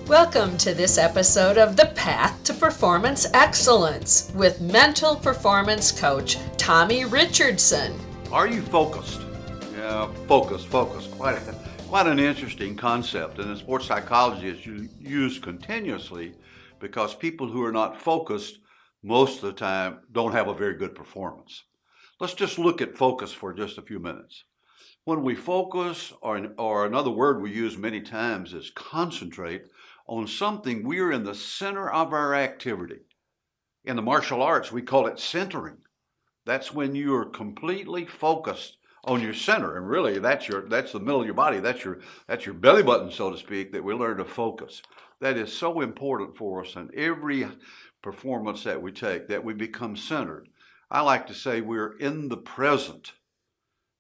Welcome to this episode of The Path to Performance Excellence with mental performance coach Tommy Richardson. Are you focused? Yeah, focus. Quite an interesting concept. And in sports psychology, it's used continuously because people who are not focused most of the time don't have a very good performance. Let's just look at focus for just a few minutes. When we focus, or another word we use many times is concentrate on something, we're in the center of our activity. In the martial arts, we call it centering. That's when you are completely focused on your center, and really that's the middle of your body. That's your belly button, so to speak, that we learn to focus. That is so important for us in every performance that we take, that we become centered. I like to say we're in the present.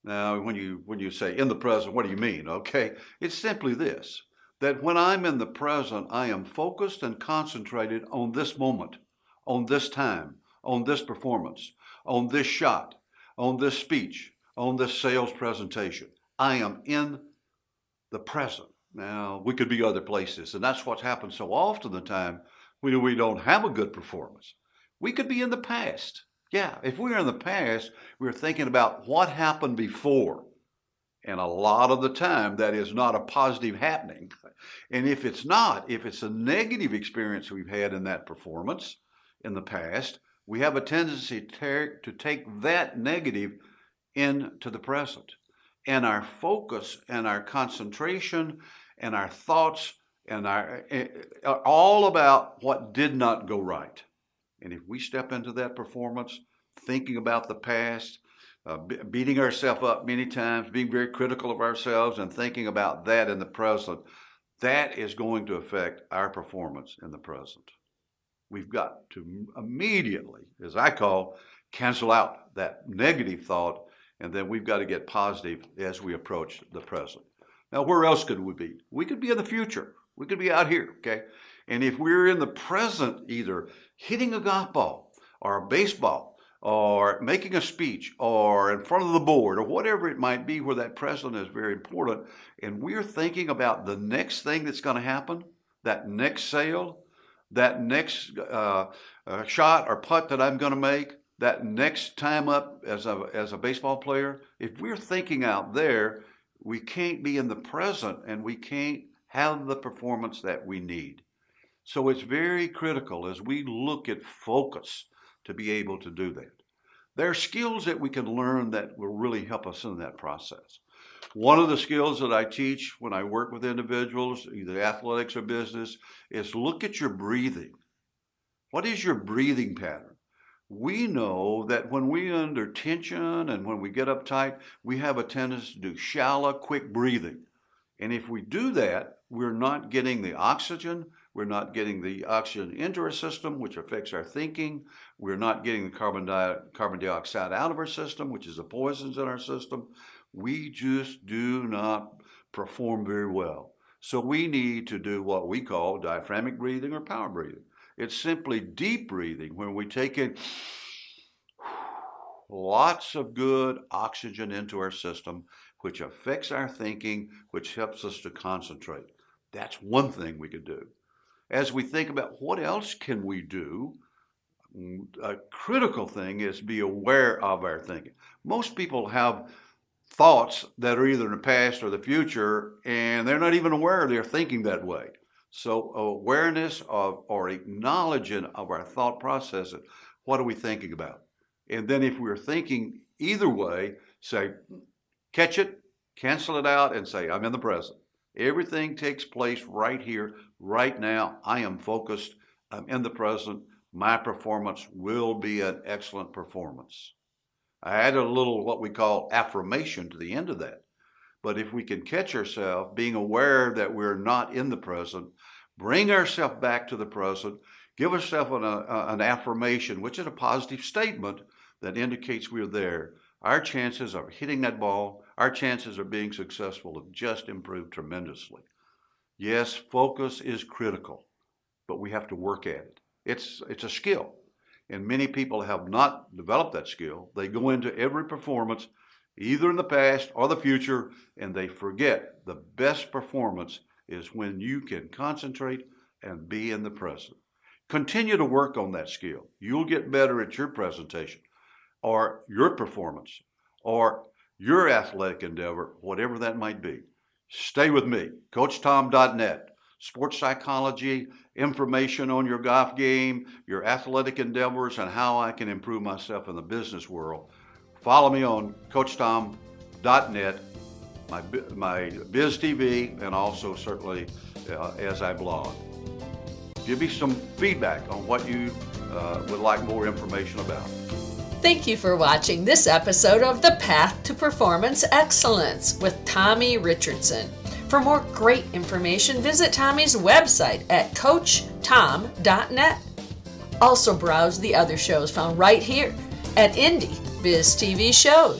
Now, when you say in the present, what do you mean? Okay, it's simply this, that when I'm in the present, I am focused and concentrated on this moment, on this time, on this performance, on this shot, on this speech, on this sales presentation. I am in the present. Now, we could be other places, and that's what's happened so often the time when we don't have a good performance. We could be in the past. Yeah, if we're in the past, we're thinking about what happened before. And a lot of the time, that is not a positive happening. And if it's not, if it's a negative experience we've had in that performance in the past, we have a tendency to take that negative into the present. And our focus and our concentration and our thoughts and are all about what did not go right. And if we step into that performance, thinking about the past, beating ourselves up many times, being very critical of ourselves and thinking about that in the present, that is going to affect our performance in the present. We've got to immediately, as I call, cancel out that negative thought, and then we've got to get positive as we approach the present. Now, where else could we be? We could be in the future. We could be out here, okay? And if we're in the present, either hitting a golf ball or a baseball or making a speech or in front of the board or whatever it might be where that present is very important, and we're thinking about the next thing that's going to happen, that next sale, that next shot or putt that I'm going to make, that next time up as a baseball player, if we're thinking out there, we can't be in the present and we can't have the performance that we need. So it's very critical as we look at focus to be able to do that. There are skills that we can learn that will really help us in that process. One of the skills that I teach when I work with individuals, either athletics or business, is look at your breathing. What is your breathing pattern? We know that when we're under tension and when we get uptight, we have a tendency to do shallow, quick breathing. And if we do that, we're not getting the oxygen. We're not getting the oxygen into our system, which affects our thinking. We're not getting the carbon dioxide out of our system, which is the poisons in our system. We just do not perform very well. So we need to do what we call diaphragmatic breathing or power breathing. It's simply deep breathing when we take in lots of good oxygen into our system, which affects our thinking, which helps us to concentrate. That's one thing we could do. As we think about what else can we do, a critical thing is be aware of our thinking. Most people have thoughts that are either in the past or the future, and they're not even aware they're thinking that way. So awareness of or acknowledging of our thought process, what are we thinking about? And then if we're thinking either way, say, catch it, cancel it out, and say, I'm in the present. Everything takes place right here, right now. I am focused. I'm in the present. My performance will be an excellent performance. I added a little what we call affirmation to the end of that. But if we can catch ourselves being aware that we're not in the present, bring ourselves back to the present, give ourselves an affirmation, which is a positive statement that indicates we're there, our chances of hitting that ball, our chances of being successful have just improved tremendously. Yes, focus is critical, but we have to work at it. It's a skill, and many people have not developed that skill. They go into every performance, either in the past or the future, and they forget the best performance is when you can concentrate and be in the present. Continue to work on that skill. You'll get better at your presentation or your performance or your athletic endeavor, whatever that might be. Stay with me, CoachTom.net. Sports psychology, information on your golf game, your athletic endeavors, and how I can improve myself in the business world. Follow me on CoachTom.net, my Biz TV, and also certainly as I blog. Give me some feedback on what you would like more information about. Thank you for watching this episode of The Path to Performance Excellence with Tommy Richardson. For more great information, visit Tommy's website at CoachTom.net. Also browse the other shows found right here at Indie Biz TV Shows.